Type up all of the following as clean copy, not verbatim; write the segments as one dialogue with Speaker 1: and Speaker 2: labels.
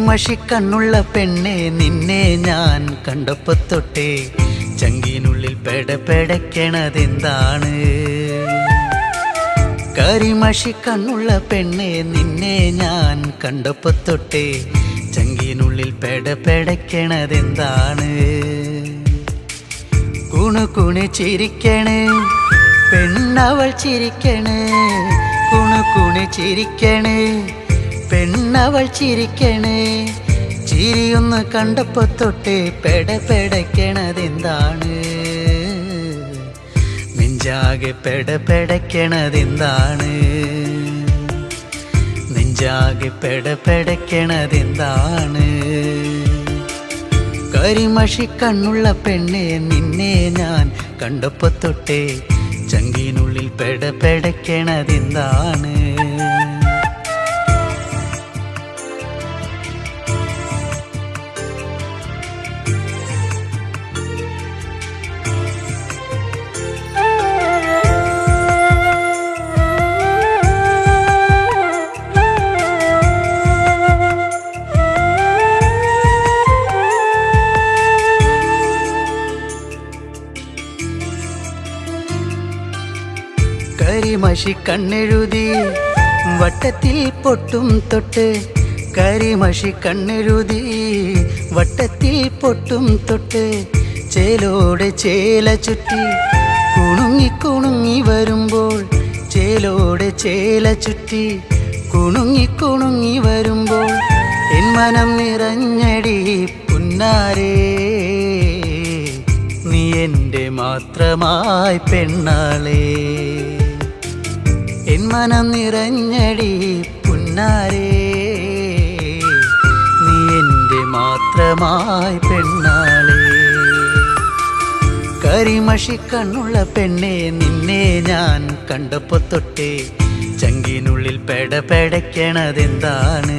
Speaker 1: കരിമഷിക്കണ്ണുള്ള പെണ്ണെ നിന്നെ ഞാൻ കണ്ടപ്പോ തൊട്ടേ ചങ്കിനുള്ളിൽ പെടപ്പെടക്കണതെന്താണ്? കരിമഷിക്കണ്ണുള്ള പെണ്ണെ നിന്നെ ഞാൻ കണ്ടപ്പോ തൊട്ടേ ചങ്കിനുള്ളിൽ പെടപ്പെടക്കണതെന്താണ്? കുണുകുണു ചിരിക്കണേ പെണ്ണവൾ ചിരിക്കണേ, കുണുകുണു ചിരിക്കണേ പെണ്ണവൾ ചിരിക്കണേ. ചിരിയൊന്ന് കണ്ടപ്പോ തൊട്ടേ പെടപ്പെടക്കണതെന്താണ്? നെഞ്ചാകെ പെടപ്പെടക്കണതെന്താണ്? നെഞ്ചാകെ പെടപ്പെടക്കണതെന്താണ്? കരിമഷിക്കണ്ണുള്ള പെണ്ണെ നിന്നെ ഞാൻ കണ്ടപ്പോ തൊട്ടേ ചങ്കിനുള്ളിൽ പെടപ്പെടക്കണതെന്താണ്? കരിമഷിക്കണ്ണെഴുതി വട്ടത്തിൽ പൊട്ടും തൊട്ട്, കരിമഷിക്കണ്ണെഴുതി വട്ടത്തിൽ പൊട്ടും തൊട്ട്, ചേലോടെ ചേല ചുറ്റി കുണുങ്ങി കുണുങ്ങി വരുമ്പോൾ, ചേലോടെ ചേല ചുറ്റി കുണുങ്ങി കുണുങ്ങി വരുമ്പോൾ എൻ മനം നിറഞ്ഞടി പുന്നാരേ, നീ എൻ്റെ മാത്രമായി പെണ്ണാളേ. എൻ മനം നിറഞ്ഞടി പുന്നാരേ, നീ എൻ്റെ മാത്രമായി പെണ്ണാളേ. കരിമഷിക്കണ്ണുള്ള പെണ്ണെ നിന്നെ ഞാൻ കണ്ടപ്പോ തൊട്ടേ ചങ്കിനുള്ളിൽ പെടപ്പെടക്കണതെന്താണ്?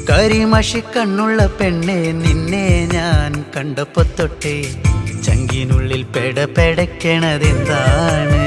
Speaker 1: കരിമഷിക്കണ്ണുള്ള പെണ്ണെ നിന്നെ ഞാൻ കണ്ടപ്പോ തൊട്ടേ ചങ്കിനുള്ളിൽ പെടപ്പെടക്കണതെന്താണ്?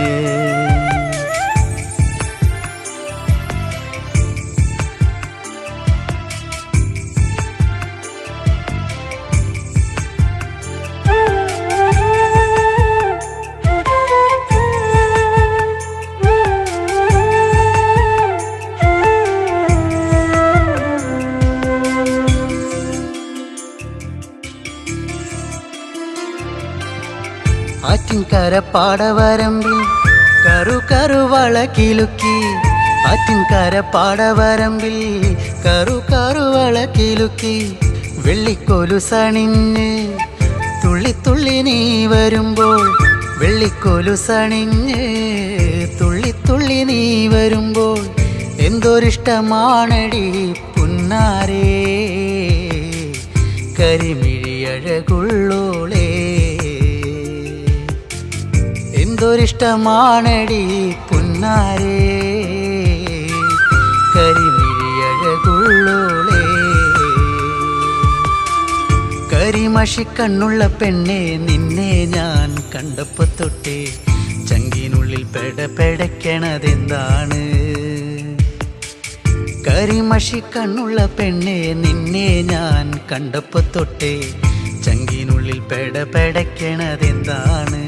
Speaker 1: ആറ്റിൻകര പാടവരമ്പിൽ കറു കറുവള കിലുക്കി, ആറ്റിൻകര പാടവരമ്പിൽ കറു കറുവള കിലുക്കി, വെള്ളിക്കൊലുസണിഞ്ഞ് തുള്ളി തുള്ളി നീ വരുമ്പോൾ, വെള്ളിക്കൊലുസണിഞ്ഞ് തുള്ളി തുള്ളി നീ വരുമ്പോൾ എന്തൊരിഷ്ടമാണടി പുന്നാരേ, കരിമിഴിയഴകുള്ളോളേ. എന്തൊരിഷ്ടമാണടി പുന്നാരേ, കരിമിഴിയഴകുള്ളോളേ. കരിമഷിക്കണ്ണുള്ള പെണ്ണെ നിന്നെ ഞാൻ കണ്ടപ്പോ തൊട്ടേ ചങ്കിനുള്ളിൽ പെടപ്പെടക്കണതെന്താണ്? കരിമഷിക്കണ്ണുള്ള പെണ്ണെ നിന്നെ ഞാൻ കണ്ടപ്പോ തൊട്ടേ ചങ്കിനുള്ളിൽ പെടപ്പെടക്കണതെന്താണ്?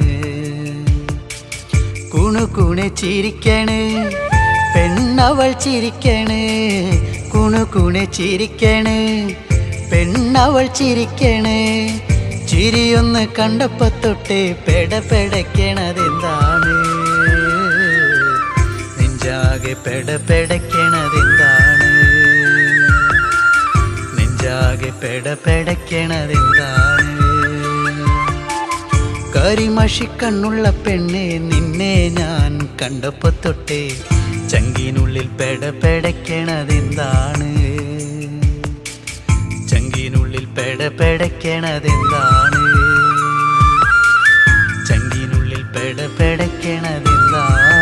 Speaker 1: കുണുകുണു ചിരിക്കണേ പെണ്ണവൾ ചിരിക്കണേ, കുണുകുണു ചിരിക്കണേ പെണ്ണവൾ ചിരിക്കണേ. ചിരിയൊന്ന് കണ്ടപ്പോ തൊട്ടേ പെടപ്പെടക്കണതെന്താണ്? നെഞ്ചാകെ പെടപ്പെടക്കണതെന്താണ്? നെഞ്ചാകെ പെടപ്പെടക്കണതെന്താണ്? കരിമഷിക്കണ്ണുള്ള പെണ്ണെ നിന്നെ ഞാൻ കണ്ടപ്പോ തൊട്ടേ ചങ്കിനുള്ളിൽ പെടപ്പെടക്കണതെന്താണ്? ചങ്കിനുള്ളിൽ പെടപ്പെടക്കണതെന്താണ്? ചങ്കിനുള്ളിൽ പെടപ്പെടക്കണതെന്താണ്?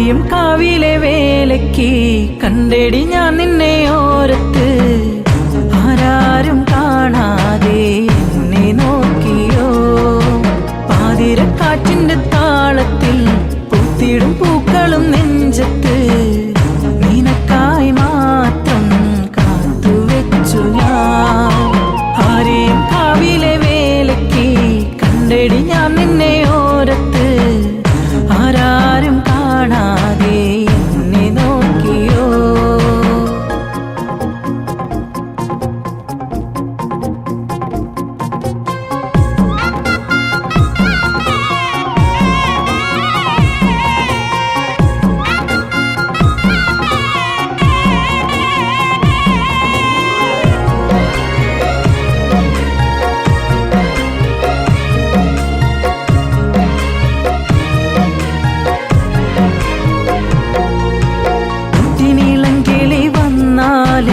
Speaker 2: ആരെയും കാവിലെ വേലയ്ക്ക് കണ്ടെടി ഞാൻ നിന്നെ ഓരത്ത് ആരാരും കാണാതെ എന്നെ നോക്കിയോ പാതിരക്കാറ്റിന്റെ താളത്തിൽ പൂത്തിടും പൂക്കളും നെഞ്ചത്ത് നിനക്കായി മാത്രം കാത്തുവെച്ചു ഞാൻ ആരെയും കാവിലെ വേലയ്ക്ക് കണ്ടെടി ഞാൻ നിന്നെ ഓരത്ത് ആരാരും കാണാതെ എന്നെ നോക്കിയോ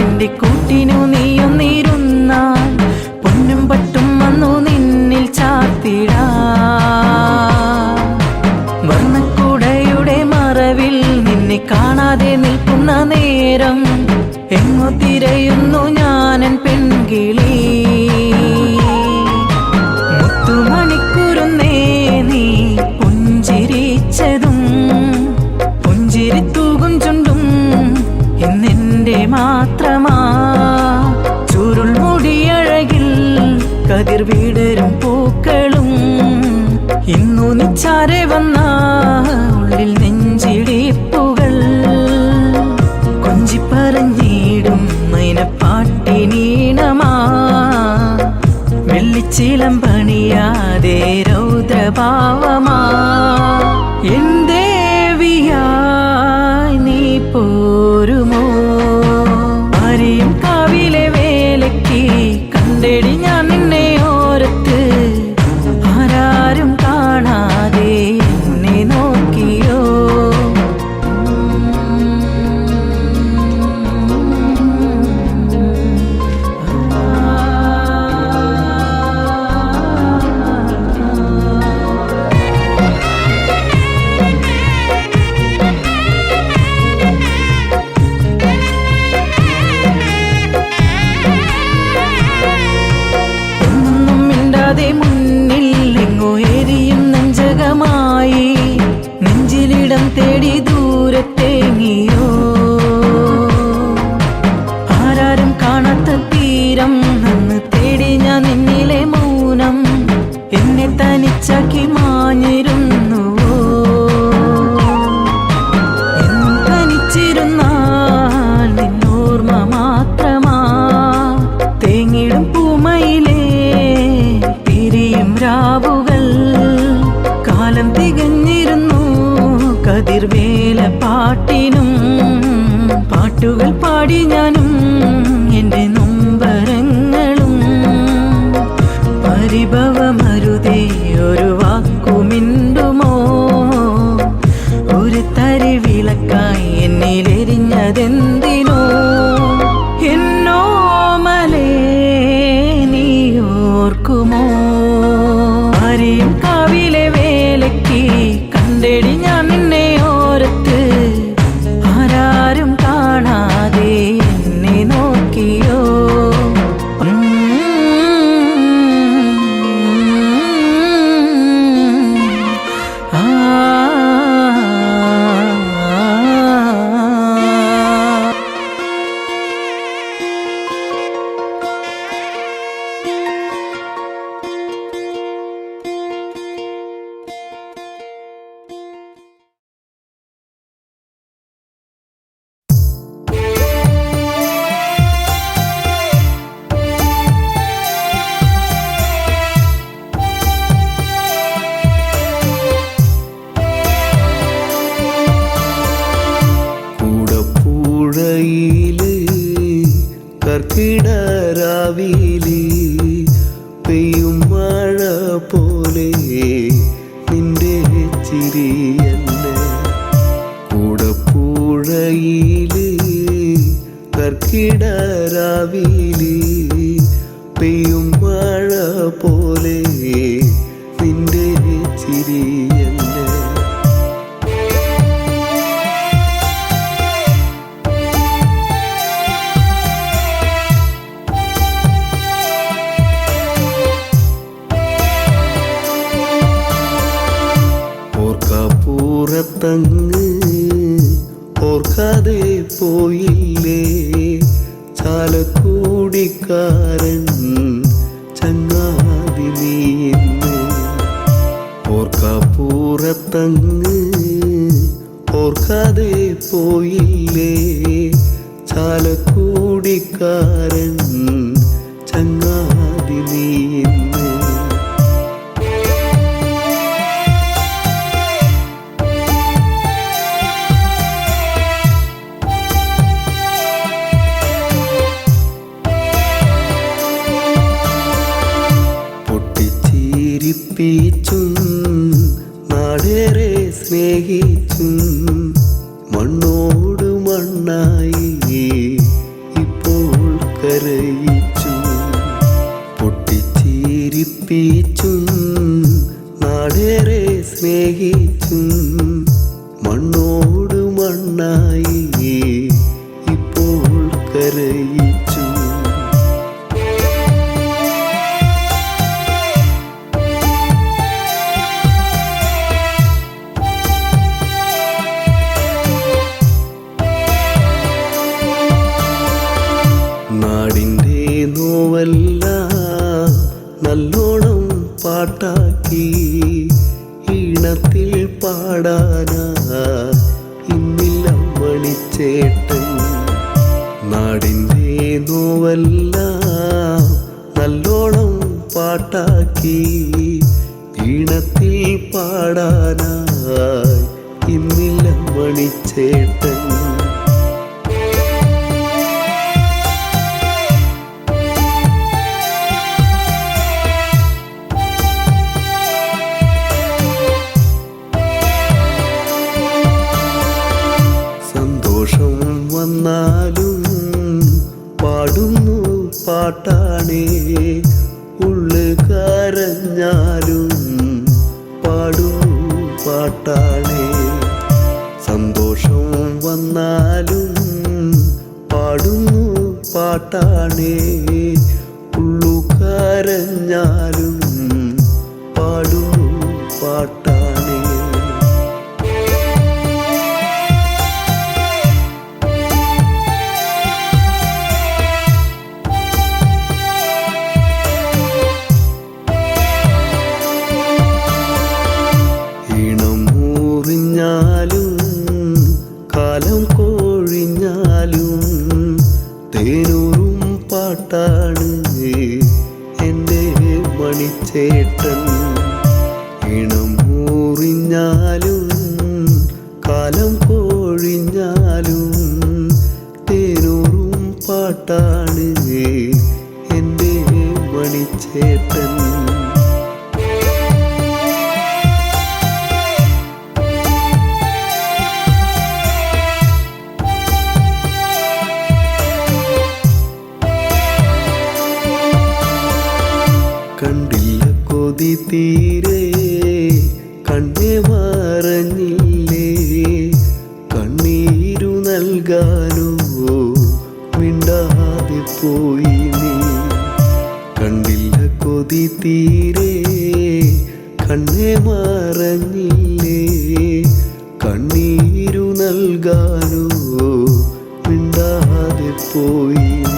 Speaker 2: എന്റെ കൂട്ടിനു നീയൊന്നിരുന്നാൽ പൊന്നും പട്ടും വന്നു നിന്നിൽ ചാർത്തിടാ വർണ്ണക്കുടയുടെ മറവിൽ നിന്നെ കാണാതെ നിൽക്കുന്ന നേരം എങ്ങോ തിരയുന്നു ഞാനൻ പെൺകിളി മുത്തുമണിക്കുരുന്നേ നീ പുഞ്ചിരിച്ചതും പുഞ്ചിരി തൂകും ചുണ്ടും ഇന്നെന്റെ മാത്രമാ ചുരുൾ മുടിയഴകിൽ കതിർ വിടരും പൂക്കളും ഇന്നു നിച്ചാരെ വന്ന ഉള്ളിൽ നെഞ്ചിടിപ്പുകൾ കൊഞ്ചിപ്പറഞ്ഞിടും മൈനപ്പാട്ടിനീണമാ വെള്ളിച്ചിലം പണിയാതെ രൗദ്രഭാവമാ എന്തേവിയായി നീ പോരുമോ ആരെയും കാവിലെ വേലയ്ക്ക് കണ്ടെടി ഞാൻ നിന്നെ ഓരത്ത് ആരാരും കാണാതെ എന്നെ നോക്കിയോ മുന്നിൽ എങ്ങോ എരിയും നെഞ്ചകമായി നെഞ്ചിലിടം തേടി ദൂരത്തേങ്ങിയോ ആരാരും കാണാത്ത തീരം അന്ന് തേടി ഞാൻ നിന്നിലെ മൗനം എന്നെ തനിച്ചാക്കി മാഞ്ഞിരുന്നുവോ എന്നും തനിച്ചിരുന്നാൽ നിന്നോർമ്മ മാത്രമാ തേങ്ങിടും പൂമയിലേ രാവുകൾ കാലം തികഞ്ഞിരുന്നു കതിർവേല പാട്ടിനും പാട്ടുകൾ പാടി ഞാനും എൻ്റെ നൊമ്പരങ്ങളും പരിഭവമരുതേ ഒരു വാക്കുമിണ്ടുമോ ഒരു തരി വിളക്കായി എന്നിലെരിഞ്ഞതെന്തിനോ എന്നോ മലേ നീ ഓർക്കുമോ ആരെയും കാവിലെ വേലയ്ക്ക് കണ്ടെടി ഞാൻ നിന്നെ ഓരത്ത് ആരാരും കാണാതെ എന്നെ നോക്കിയോ
Speaker 3: ചാലപ്പുറത്തങ്ങ് ഓർക്കാതെ പോയില്ലേ ചാലക്കൂടിക്കാരൻ ചങ്ങാതി നീന്ന്. ഓർക്കാപ്പുറത്തങ്ങ് ഓർക്കാതെ പോയില്ലേ ചാലക്കൂടിക്കാരൻ ചങ്ങാതി നീന്ന്. പൊട്ടിച്ചിരിപ്പിച്ചും നാടേറെ സ്നേഹിച്ചും മണ്ണോട് മണ്ണായി ഇപ്പോൾ കരയിച്ചു. പൊട്ടിച്ചിരിപ്പിച്ചും നാടേറെ സ്നേഹിച്ചും മണ്ണോട് മണ്ണായി ഇപ്പോൾ കരയിച്ചു. നാടിൻ്റെ നോവല്ല നല്ലോണം പാട്ടാക്കി ഈണത്തിൽ പാടാനാ ഇന്നില്ല മണിച്ചേട്ടൻ. നാടിൻ്റെ നോവല്ല നല്ലോണം പാട്ടാക്കി ഈണത്തിൽ പാടാനായി ഇന്നില്ല മണിച്ചേട്ടൻ. സന്തോഷം വന്നാലും പാടുന്നു പാട്ടാണേ, ഉള്ളു കരഞ്ഞാലും പാടുന്നു പാട്ടാണേ. സന്തോഷം വന്നാലും പാടുന്നു പാട്ടാണേ, ഉള്ളു കരഞ്ഞാലും പാടുന്നു പാട്ടാണേ. കാലം കോഴിഞ്ഞാലും തേനൂറും പാട്ടാണ് എൻ്റെ മണിച്ചേട്ടൻ. ഇണം മൂറിഞ്ഞാലും കാലം കോഴിഞ്ഞാലും തേനൂറും പാട്ടാണ് എൻ്റെ മണിച്ചേട്ടൻ. കണ്ടില്ല കൊതി തീരെ കണ്ണേ മറഞ്ഞില്ലേ, കണ്ണീരു നൽകാനോ മിണ്ടാതെ പോയി നീ. കണ്ടില്ല കൊതി തീരെ കണ്ണേ മറഞ്ഞില്ലേ, കണ്ണീരു നൽകാനോ മിണ്ടാതെ പോയി നീ.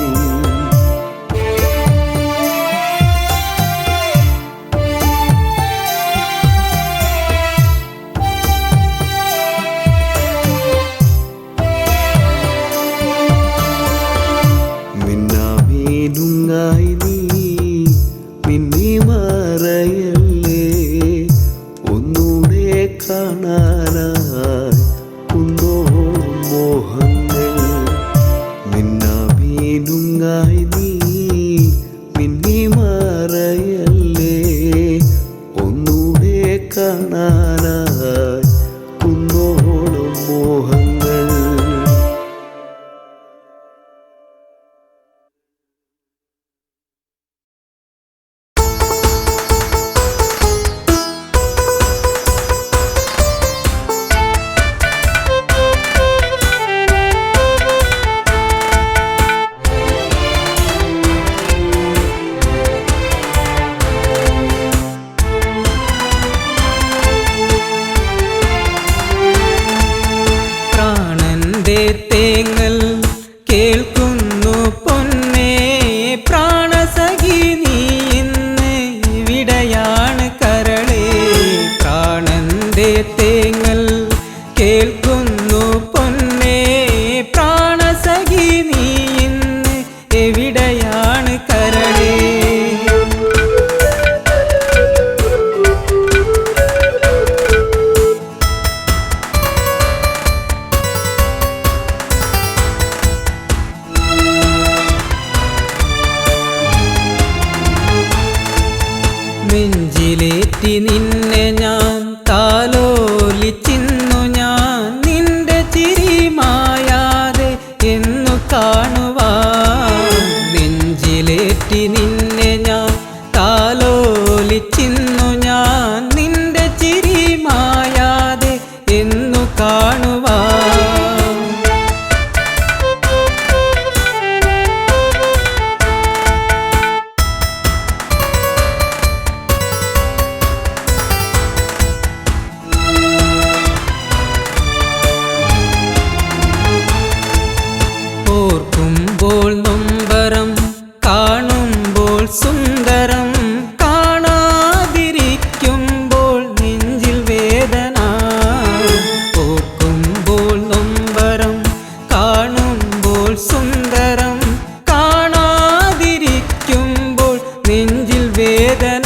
Speaker 3: മിന്നാമീനുങ്ങായി നീ മിന്നി മറയല്ലേ, ഒന്നൂടെ കാണാനായി കുന്നോളം മോഹങ്ങൾ. മിന്നാമീനുങ്ങായി നീ മിന്നി മറയല്ലേ, ഒന്നൂടെ കാണാനായി കുന്നോളം മോഹങ്ങൾ.
Speaker 2: പ്രാണന്റെ തേങ്ങൽ കേൾക്കുന്നു പൊന്നേ പ്രാണസഖി നീ ഇന്ന് എവിടെയാണ് കരളേ പ്രാണന്റെ തേങ്ങൽ കേൾക്കുന്നു പൊന്നേ പ്രാണസഖി നീ ഇന്ന് എവിടെയാണ് കരളേ നെഞ്ചിലേറ്റി നിന്നെ ഞാൻ താലോലിച്ചിന്നു ഞാൻ നിന്റെ ചിരി മായാതെ എന്നു കാണുവാൻ നെഞ്ചിലേറ്റി നിന്നെ ഞാൻ താലോലിച്ചിന്നു ഞാൻ നിന്റെ ചിരി മായാതെ എന്നു കാണുവാൻ ഓർക്കുമ്പോൾ നൊമ്പരം കാണുമ്പോൾ സുന്ദരം കാണാതിരിക്കുമ്പോൾ നെഞ്ചിൽ വേദന ഓർക്കുമ്പോൾ നൊമ്പരം കാണുമ്പോൾ സുന്ദരം കാണാതിരിക്കുമ്പോൾ നെഞ്ചിൽ വേദന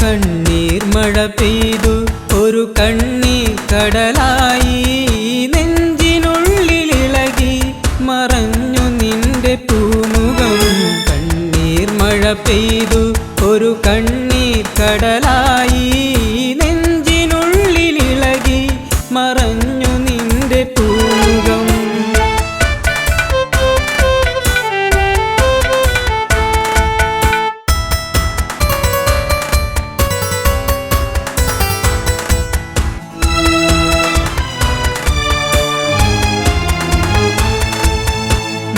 Speaker 2: കണ്ണീർ മഴ പെയ്തു ഒരു കണ്ണീർ കടലായി നെഞ്ചിനുള്ളിലിളകി മറഞ്ഞു നിന്റെ പൂമുഖം കണ്ണീർ മഴ പെയ്തു ഒരു കണ്ണീർ കടലായി നെഞ്ചിനുള്ളിലിളകി മറഞ്ഞു നിന്റെ പൂമുഖം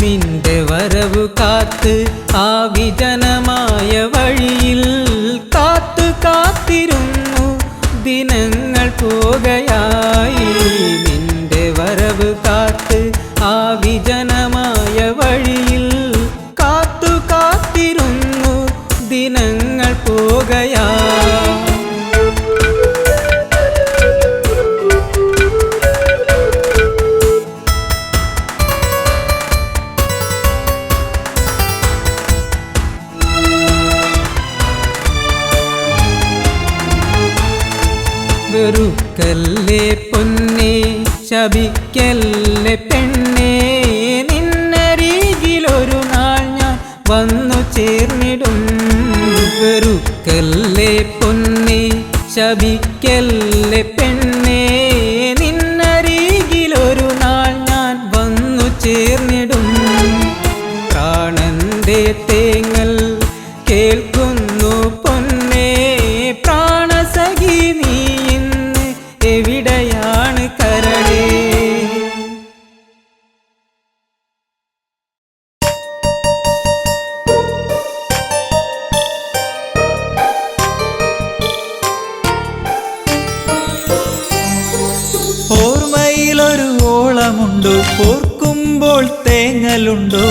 Speaker 2: നിന്റെ വരവു കാത്ത് ആ വിജനമായ വഴിയിൽ കാത്തു കാത്തിരുന്നു ദിനങ്ങൾ പോകയായി നിന്റെ വരവു കാത്ത് ആ വിജനമായ വഴിയിൽ കാത്തു കാത്തിരുന്നു ദിനങ്ങൾ പോകയായി വെറുക്കല്ലേ പൊന്നേ ശപിക്കല്ലേ പെണ്ണേ നിന്നരികിലൊരു നാൾ ഞാൻ വന്നു ചേർന്നിടും വെറുക്കല്ലേ പൊന്നേ ശപിക്കല്ലേ പെണ്ണേ നിന്നരികിലൊരു നാൾ ഞാൻ വന്നു ചേർന്നിടും പ്രാണന്റെ തേങ്ങൽ കേൾക്കുന്നു പൊന്നേ പ്രാണസഖി നീ ഇന്ന് എവിടെയാണ് കരളേ
Speaker 4: ഓർമ്മയിലൊരു ഓളമുണ്ടോ ഓർക്കുമ്പോൾ തേങ്ങലുണ്ടോ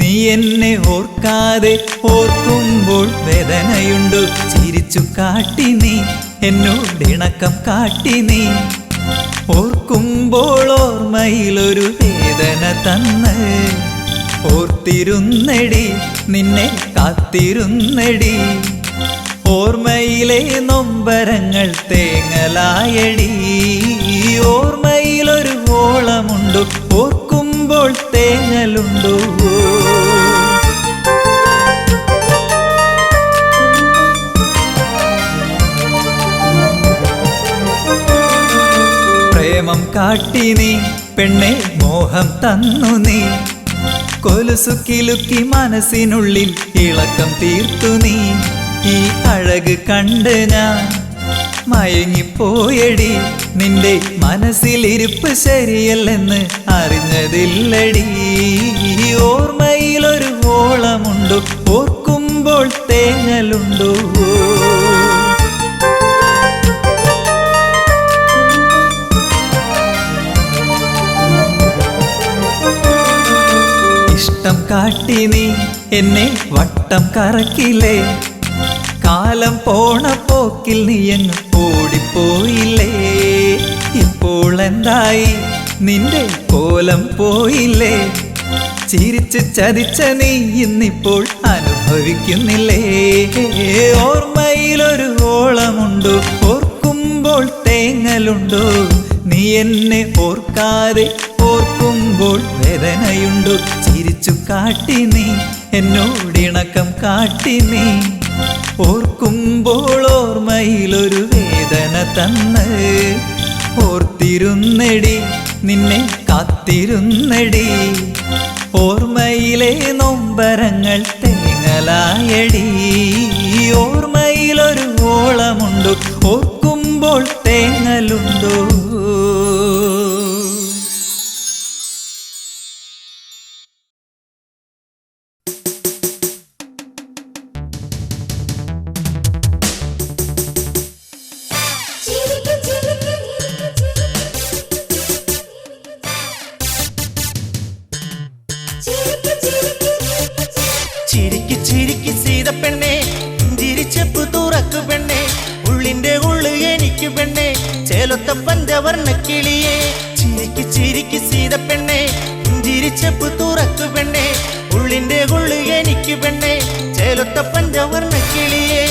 Speaker 4: നീ എന്നെ ഓർക്കാതെ ഓർക്കുമ്പോൾ വേദനയുണ്ടോ ചിരിച്ചു കാട്ടി നീ എന്നോടിണക്കം കാട്ടി നീ ഓർക്കുമ്പോൾ ഓർമ്മയിലൊരു വേദന തന്ന് ഓർത്തിരുന്നടി നിന്നെ കാത്തിരുന്നടി ഓർമ്മയിലെ നൊമ്പരങ്ങൾ തേങ്ങലായടി ഓർമ്മയിലൊരു ഓളമുണ്ടോ ഓർക്കുമ്പോൾ തേങ്ങലുണ്ടോ പ്രേമം കാട്ടി നീ പെണ്ണെ മോഹം തന്നു നീ കൊലുസു കിലുക്കി മനസ്സിനുള്ളിൽ ഇളക്കം തീർത്തു നീ ഈ അഴക് കണ്ട് ഞാൻ മയങ്ങിപ്പോയടി നിന്റെ മനസ്സിലിരിപ്പ് ശരിയല്ലെന്ന് അറിഞ്ഞതില്ലടി ഓർമ്മയിലൊരു ഓളമുണ്ടോ ഓർക്കുമ്പോൾ തേങ്ങലുണ്ടോ ഇഷ്ടം കാട്ടി നീ എന്നെ വട്ടം കറക്കില്ലേ കാലം പോണ പോക്കിൽ നീയങ്ങ് ഓടിപ്പോയില്ലേ ഇപ്പോൾ എന്തായി നിന്റെ കോലം പോയില്ലേ ചിരിച്ച് ചതിച്ച നീ ഇന്നിപ്പോൾ അനുഭവിക്കുന്നില്ലേ ഓർമ്മയിലൊരു ഓളമുണ്ടോ ഓർക്കുമ്പോൾ തേങ്ങലുണ്ടോ നീ എന്നെ ഓർക്കാതെ ഓർക്കുമ്പോൾ വേദനയുണ്ടോ ചിരിച്ചു കാട്ടി നീ എന്നോടിണക്കം കാട്ടി നീ ഓർക്കുമ്പോൾ ഓർമ്മയിലൊരു വേദന തന്ന് ഓർത്തിരുന്നടി നിന്നെ കാത്തിരുന്നടി ഓർമ്മയിലെ നൊമ്പരങ്ങൾ തേങ്ങലായടി ഓർമ്മയിലൊരു ഓളമുണ്ടോ ഓർക്കുമ്പോൾ തേങ്ങലുണ്ടോ
Speaker 1: ചിരിക്ക് ചിരിക്ക് സീത പെണ്ണെ ചിരിച്ചപ്പു തുറക്കു പെണ്ണെ ഉള്ളിന്റെ ഉള്ളു എനിക്ക് പെണ്ണെ ചേലൊത്ത പഞ്ചവർണ്ണ കിളിയെ ചിരിക്ക് ചിരിക്ക് സീത പെണ്ണെ ചിരിച്ചപ്പു തുറക്കു പെണ്ണെ ഉള്ളിന്റെ ഉള്ളു എനിക്ക് പെണ്ണെ ചേലൊത്ത പഞ്ചവർണ്ണ കിളിയെ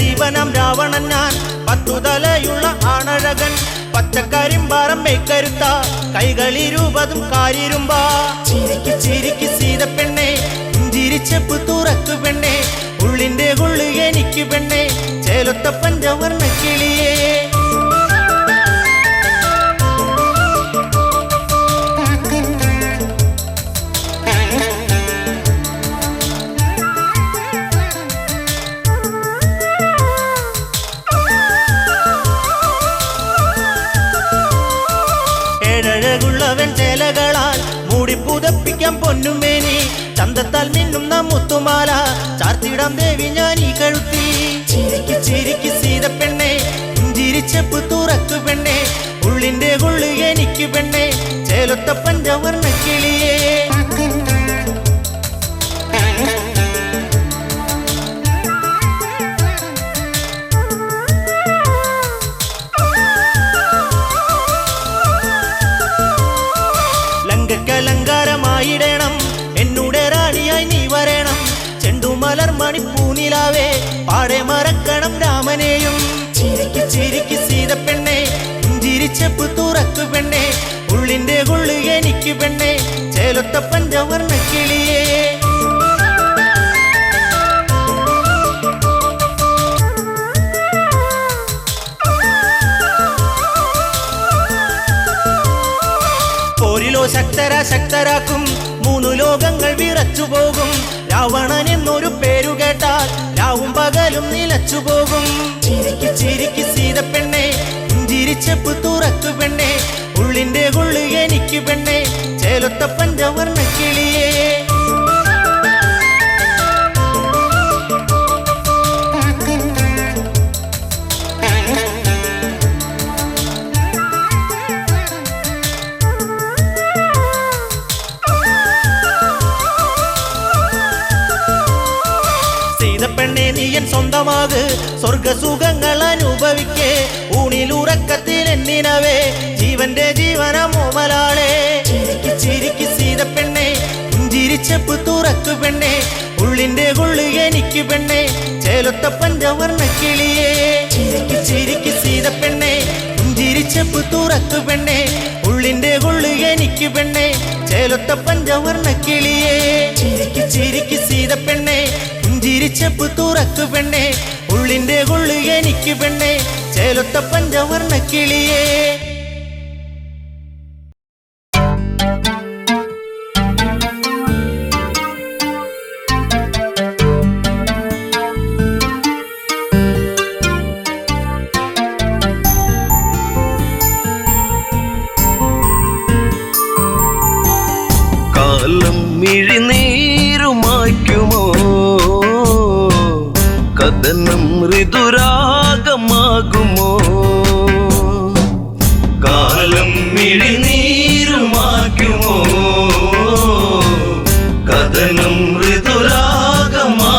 Speaker 1: ദീപനം രാവണൻ ഞാൻ പത്തുതലയുള്ള ആണഴകൻ പച്ചക്കരിമ്പാറം മേക്കരുത്ത കൈകളിരുപതും കാരിരുമ്പാ ചിരിക്ക് ചിരിക്ക് സീത പെണ്ണെ ചിരിച്ചപ്പു തുറക്കു പെണ്ണെ ഉള്ളിന്റെ ഉള്ളു എനിക്ക് പെണ്ണെ ചേലൊത്ത പഞ്ചവർണ്ണ കിളിയെ ഴകുള്ളവൻ ചേലകളാൽ മൂടി പുതപ്പിക്കാൻ പൊന്നുമേനി ചന്തത്താൽ മിന്നുന്ന മുത്തുമാല ചാർത്തിടാം ദേവി ഞാൻ ഈ കഴുത്തി ചിരിക്ക് ചിരിക്ക് സീത പെണ്ണെ ചിരിച്ചപ്പു തുറക്കു പെണ്ണെ ഉള്ളിന്റെ ഉള്ളു എനിക്ക് പെണ്ണെ ചേലൊത്ത പഞ്ചവർണ്ണ കിളിയെ ലങ്കാരമായിടണം എന്നൂടെ റാണിയായി നീ വരണം ചെണ്ടുമലർ മണിപ്പൂനിലാവേ പാടെ മറക്കണം രാമനെയും ചിരിക്ക് ചിരിക്ക് സീത പെണ്ണെ ചിരിച്ചപ്പു തുറക്കു പെണ്ണെ ഉള്ളിന്റെ ഉള്ളു എനിക്ക് പെണ്ണെ ചേലൊത്ത പഞ്ചവർണ്ണ കിളിയെ ശക്തരാക്കും മൂന്നു ലോകങ്ങൾ വിറച്ചു പോകും രാവണൻ എന്നൊരു പേരു കേട്ടാൽ രാവും പകലും നിലച്ചു പോകും ചിരിക്ക് ചിരിക്ക് സീത പെണ്ണെ ചിരിച്ചപ്പു തുറക്കു പെണ്ണെ ഉള്ളിന്റെ ഉള്ളു എനിക്ക് പെണ്ണെ ചേലൊത്ത പഞ്ചവർണ്ണ കിളിയെ പെണ്ണെ നീയൻ സ്വന്തമാക് സ്വർഗസുഖങ്ങൾ അനുഭവിക്കേ ഊണിലുറക്കത്തിൽ എന്നിനവേ ജീവന്റെ ജീവനമോമലാളെ ചിരിക്ക് ചിരിക്ക് സീത പെണ്ണെ ചിരിച്ചപ്പു തുറക്കു പെണ്ണെ ഉള്ളിന്റെ ഉള്ളു എനിക്ക് പെണ്ണെ ചേലൊത്ത പഞ്ചവർണ്ണ കിളിയെ ചിരിക്ക് ചിരിക്ക് സീത പെണ്ണെ ചിരിച്ചപ്പു തുറക്കു പെണ്ണെ ഉള്ളിന്റെ ഉള്ളു എനിക്ക് പെണ്ണെ ചേലൊത്ത പഞ്ചവർണ്ണ കിളിയെ ചിരിക്ക് ചിരിക്ക് സീത പെണ്ണെ ചിരിച്ചപ്പ് തുറക്കു പെണ്ണെ ഉള്ളിന്റെ ഉള്ളു എനിക്ക് പെണ്ണെ ചേലൊത്ത പഞ്ചവർണ്ണ കിളിയേ
Speaker 3: കാലം മിഴിനീരുമായ്ക്കുമോ കഥനം ഋതുരാഗമാകുമോ കാലം മിഴിനീരുമായ്ക്കുമോ കഥനം ഋതുരാഗമാകുമോ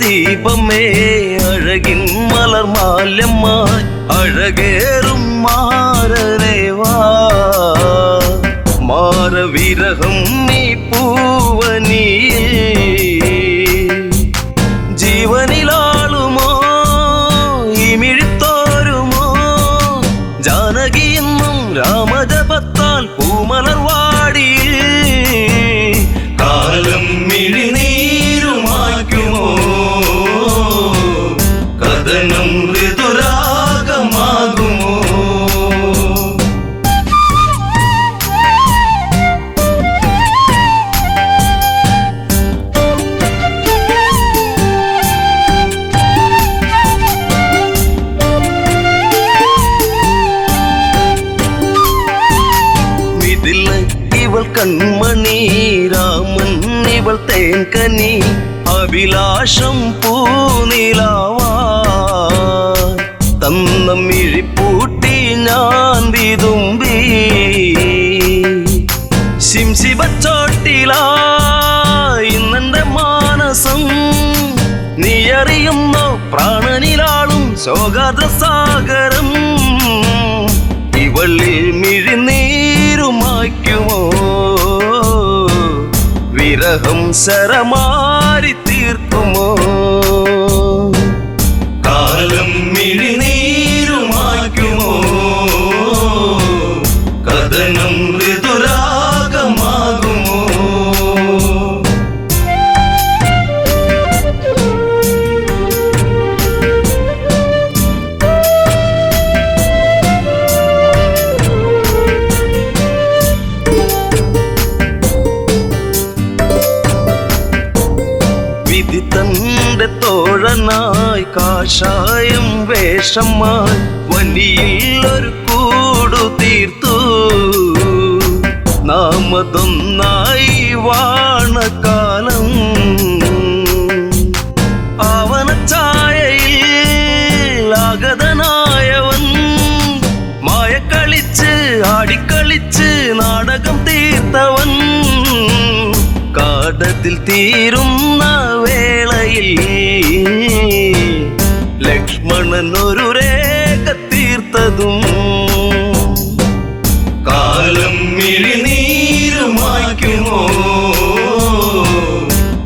Speaker 3: ദീപമേ അഴകിൻ മലർമാല്യമായി അഴകേറും മാരരേവാ മാരവിരഹം നീ പൂവനിയേ ജീവനിലാളുമോ ഈ മിഴിത്തോരുമോ ജാനകിയെന്നും രാമജപത്താൽ പൂമലർവാടി കാലം മിഴിനീരുമായ്ക്കുമോ കഥനം ഋതുരാഗമാകുമോ ഇതിൽ ഇവൾ കൺമണി രാമൻ ഇവൾ തേൻകനി അഭിലാഷം പൂനിലാവാ തന്ന മിഴിപ്പൂട്ടി ഞാൻ വിതുമ്പി ശിംശിബച്ചോട്ടിലായി ഇന്നെന്റെ മാനസം നീ അറിയുന്നോ പ്രാണനിലാളും ശോകാദ്രസാഗരം ഇവളിൽ മിഴിനീരുമായ്ക്കുമോ വിരഹം ശരമാരി തീർക്കുമോ കാലം മിഴിനീരുമായ്ക്കുമോ കഥനം ഋതുരാഗമാകുമോ വിധി തന്റെ തോഴനായി കാഷായം വേഷമായി വനിയിൽ ഒരു കൂടു തീർത്തു നാമതൊന്നായി വാണകാലം ആവനച്ചായയിൽ ആഗതനായവൻ മായക്കളിച്ച് ആടിക്കളിച്ച് നാടകം തീർത്തവൻ കാടത്തിൽ തീരുന്ന വേളയിൽ ലക്ഷ്മണൻ ഒരു രേഖ തീർത്തതും കാലം മിഴിനീരുമായ്ക്കുമോ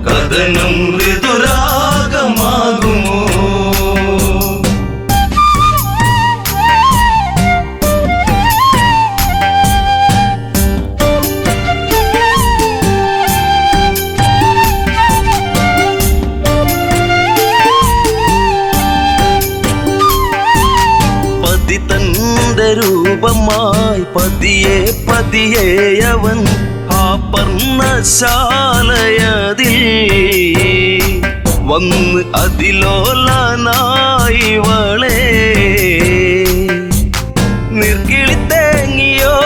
Speaker 3: കഥനം ഋതുരാഗമാകുമോ രൂപമായി പതിയെ പതിയെ അവൻ ആ പർണശാലയതിൽ വന്ന് അതിലോലനായി വളേ നിർക്കിളിത്തേങ്ങിയോ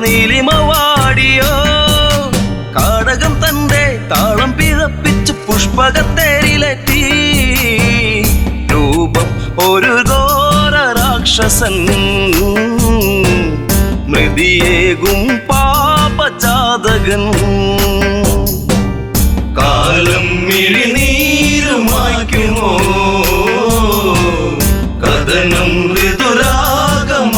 Speaker 3: നീലിമവാടിയോ കാടകം തന്റെ താളം പിഴപ്പിച്ച് പുഷ്പകത്തേരിലെത്തി രൂപം ഒരു രാക്ഷസൻ മൃതിയേകും പാപജാതകൻ കാലം മിഴിനീരുമായ്ക്കുമോ കഥനം ഋതുരാഗമാകുമോ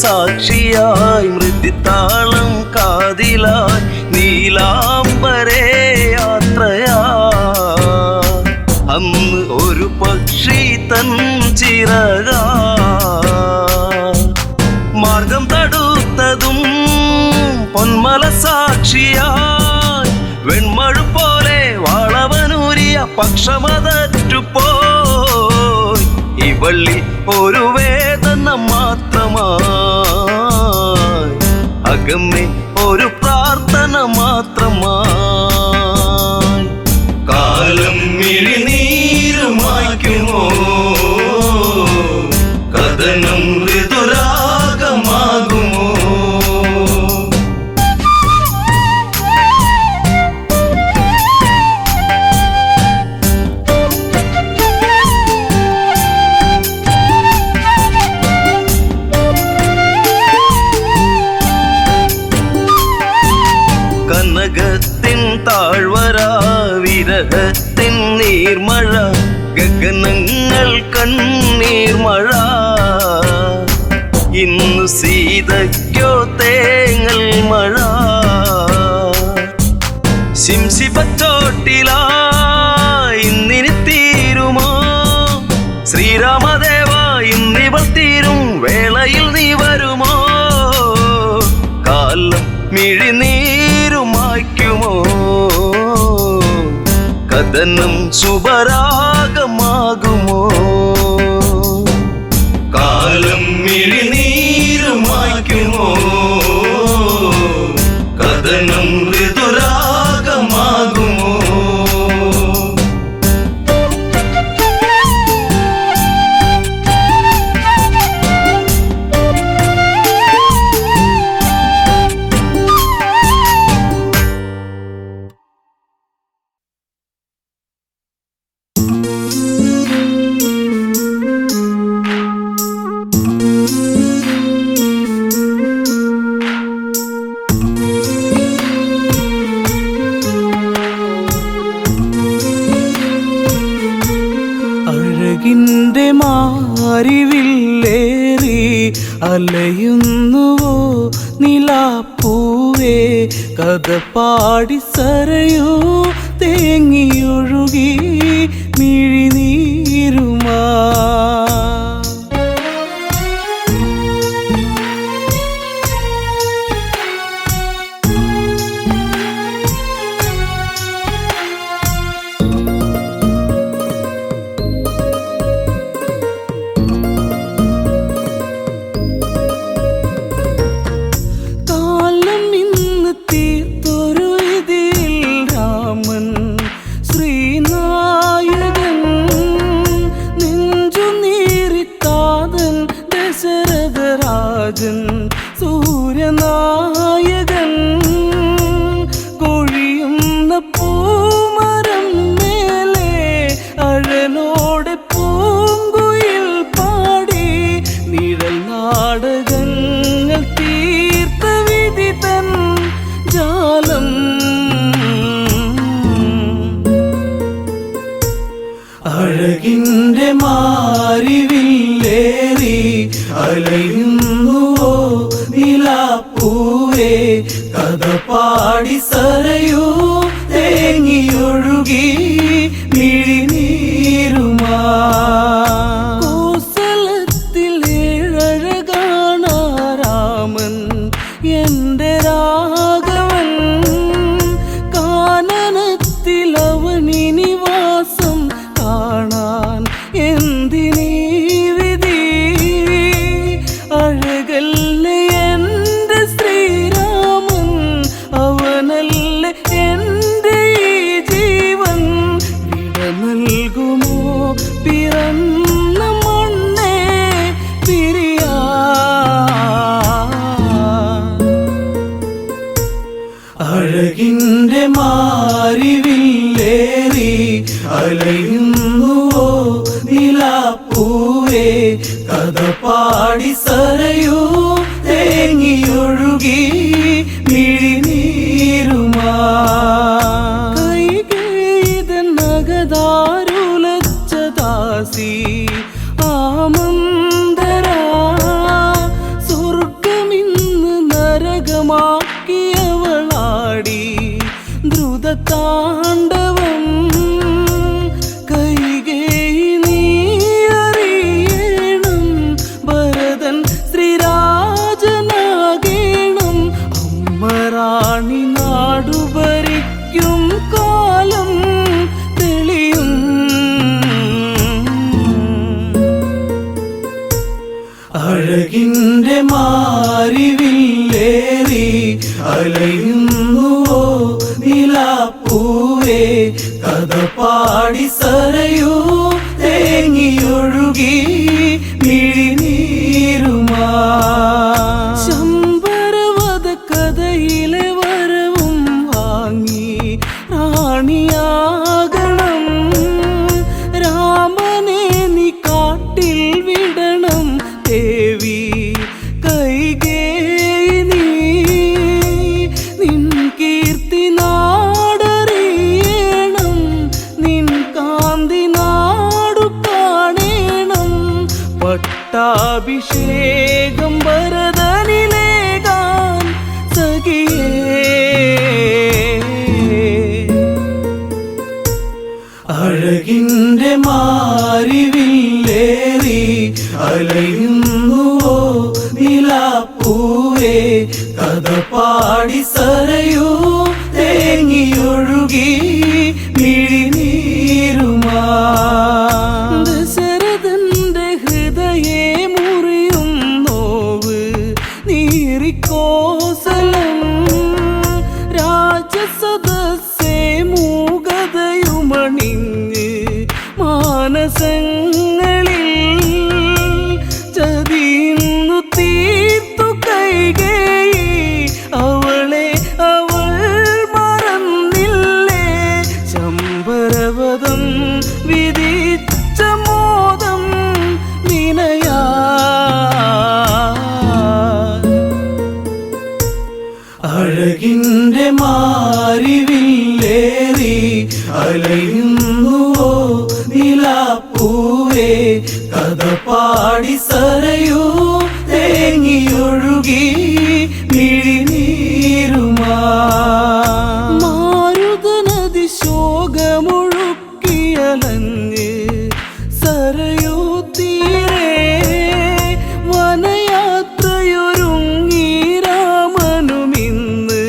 Speaker 3: സാക്ഷിയായി മൃതിത്താളം കാതിലായി നീലാംബരേ യാത്രയാ അന്ന് ഒരു പക്ഷി തൻ ചിറക മാർഗം തടുത്തതും പൊന്മല സാക്ഷിയായി വെൺമഴു പോലെ വളവനൂരിയ പക്ഷമതറ്റുപോയി ഈ വള്ളി ഒരു വേദന മാത്രമായി അകമ്മേ ഒരു പ്രാർത്ഥന മാത്രമായി കാലം മിഴിനീരുമായ്ക്കുമോ കഥനം ഋതുരാഗമാകുമോ കനകത്തിൻ താഴ്വര വിരഹത്തിൻ നീർമഴ ഗഗനങ്ങൾ കണ്ണീർ മഴ ഇന്നു സീതയ്ക്കോ തേങ്ങൽ മഴ ശിംശിപ്പച്ചോട്ടിലായി ഇന്നിനി തീരുമോ ശ്രീരാമദേവ ഇന്നിവൾ തീരും വേളയിൽ നീ വരുമോ കാലം മിഴിനീരുമായ്ക്കുമോ കഥനം ശുഭരാഗമാകുമോ കാലം മിഴിനീരുമായ്ക്കുമോ കഥനം ഋതുരാഗമാകുമോ
Speaker 2: അഴകിൻ്റെ മാരിവില്ലേറി അലയുന്നുവോ നിലാപ്പൂവേ കഥ പാടി സരയൂ തേങ്ങിയൊഴുകി മിഴിനീരുമാ സൂര്യനായകൻ കൊഴിയുന്ന പൂമരം മേലെ അഴനോടെ പൂങ്കുയിൽ പാടി നിഴൽ നാടകങ്ങൾ തീർത്ത വിധി തൻ ജാലം അഴകിൻ്റെ മാരിവില്ലേറി അലയുന്നുവോ നിലാപ്പൂവേ കഥ പാടി സരയൂ തേങ്ങിയൊഴുകി മിഴിനീരുമാ കോസലത്തിൽ ഏഴഴകാണ രാമൻ എൻ്റെ രാഘവൻ കാനനത്തിൽ അവനിനി വാസം കാണാൻ എന്തിനീ വിധി അഴകല്ലേ എൻ്റെ ശ്രീരാമൻ അവനല്ലേ എൻ്റെ ഈ ജീവൻ വിട നൽകുമോ പിറന്ന മണ്ണേ പിരിയാ അഴകിൻ്റെ മാരിവില്ലേറി അലയുന്നുവോ നിലാപ്പൂവേ കഥ പാടി സരയൂ തേങ്ങിയൊഴുകി മിഴിനീരുമാ കൈകേയിതൻ നഗതാരുലച്ച ദാസി ആമന്തരാ സ്വർഗ താണ്ഡവം കൈകേയി നീ അറിയണം ഭരതൻ ശ്രീരാജനാകേണം അമ്മറാണി നാടു ഭരിക്കും കാലം തെളിയും അഴകിൻ്റെ മാരിവില്ലേറി അലയുന്നുവോ നിലാപ്പൂവേ കഥ പാടി സരയൂ തേങ്ങിയൊഴുകി മിഴിനീരുമാ ശമ്പരവധ കഥയിലെ വരവും വാങ്ങി റാണിയാകണം രാമനെ നീ കാട്ടിൽ വിടണം ദേവി കൈകേയി നീ നിൻ കീർത്തി നാടറിയണം നിൻ കാന്തി നാടു കാണേണം പട്ടാഭിഷേകം ഭരതനിലേകാൻ സഖിയേ അഴകിൻ്റെ മാരിവില്ലേറി അലയുന്നുവോ നിലാപ്പൂവേ കഥ പാടി സരയൂ തേങ്ങിയൊഴുകി മിഴിനീരുമാ ദശരഥന്റെ ഹൃദയേ മുറിയും നോവ് നീറിക്കോസലം രാജസദസ്സേ മൂകതയുമണിഞ്ഞ് മാനസങ്ങളിൽ ചതിയുന്നു തീർത്തു കൈകേയി അവളെ അവൾ മറന്നില്ലേ ശമ്പരവധം വിധിച്ച മോദം വിനയാ അഴകിൻ്റെ മാരിവില്ലേറി അലയുന്നുവോ നിലാപ്പൂവേ കഥ പാടി സരയൂ തേങ്ങിയൊഴുകി മിഴിനീരുമാ മാരുതനദി ശോകമൊഴുക്കിയലഞ്ഞ് സരയൂ തീരെ വനയാത്രയൊരുങ്ങി രാമനുമിന്ന്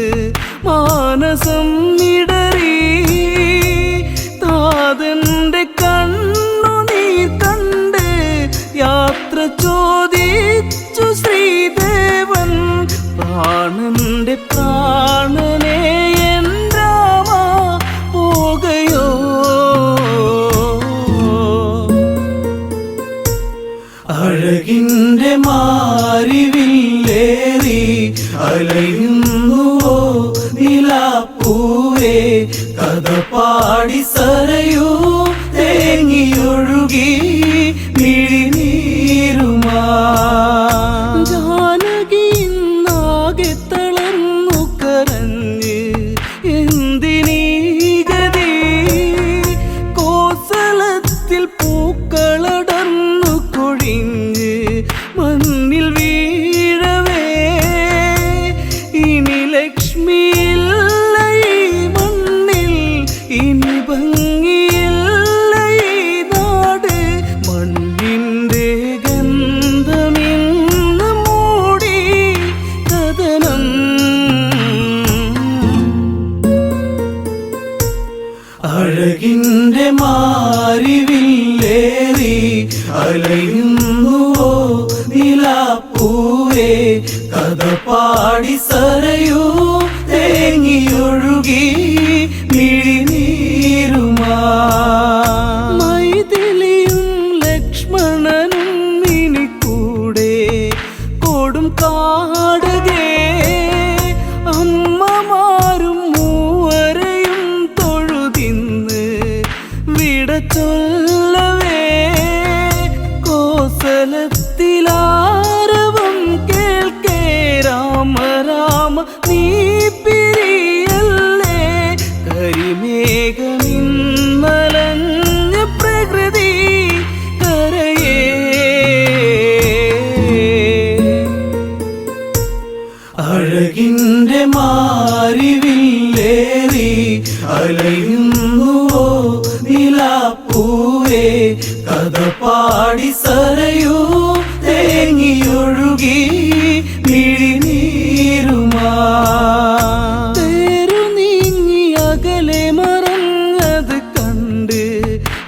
Speaker 2: മാനസം ഇടറി താതന്റെ കണ്ണുനീർ കണ്ട് യാത്ര ചോദിച്ചു ശ്രീദേവൻ പ്രാണന്റെ പ്രാണനെ എൻ രാമ പോകയോ അഴകിൻ്റെ മാരിവില്ലേറി അലയുന്നുവോ നിലാപ്പൂവേ കഥ പാടി സരയൂ തേങ്ങിയൊഴുകി മിഴിനീരുമാ ജാനകിന്നാകെ തളർന്നു കരഞ്ഞ് എന്തിനീ ഗതി കോസലത്തിൽ പൂക്കളടർന്നു കൊഴിഞ്ഞ് മണ്ണിൽ വീഴവേ ഇനി ലക്ഷ്മിയില്ല ഈ മണ്ണിൽ ഇനി ഭംഗിയില്ല ഈ നാട് മണ്ണിൻ്റെ ഗന്ധമിന്ന് മൂടി കഥനം അഴകിൻ്റെ മാരിവില്ലേറി അലയുന്നുവോ നിലാപ്പൂവേ കഥ പാടി സരയൂ തേങ്ങിയൊഴുകി മിഴിനീരുമാ മൈഥിലിയും ലക്ഷ്മണനും ഇനി കൂടെ കൊടും കാടകേ അമ്മമാരും മൂവരെയും തൊഴുതിന്ന് വിട ചൊല്ലവേ കോസലത്തിലാരവം കേൾക്കേ രാമ രാമ നീ പിരിയല്ലേ കരിമേഘമിന്നലഞ്ഞ പ്രകൃതി കരയേ അഴകിൻ്റെ മാരിവില്ലേറി അലയും പാടി സരയൂ തേങ്ങിയൊഴുകി മിഴിനീരുമാ തേരു നീങ്ങി അകലെ മറഞ്ഞത് കണ്ട്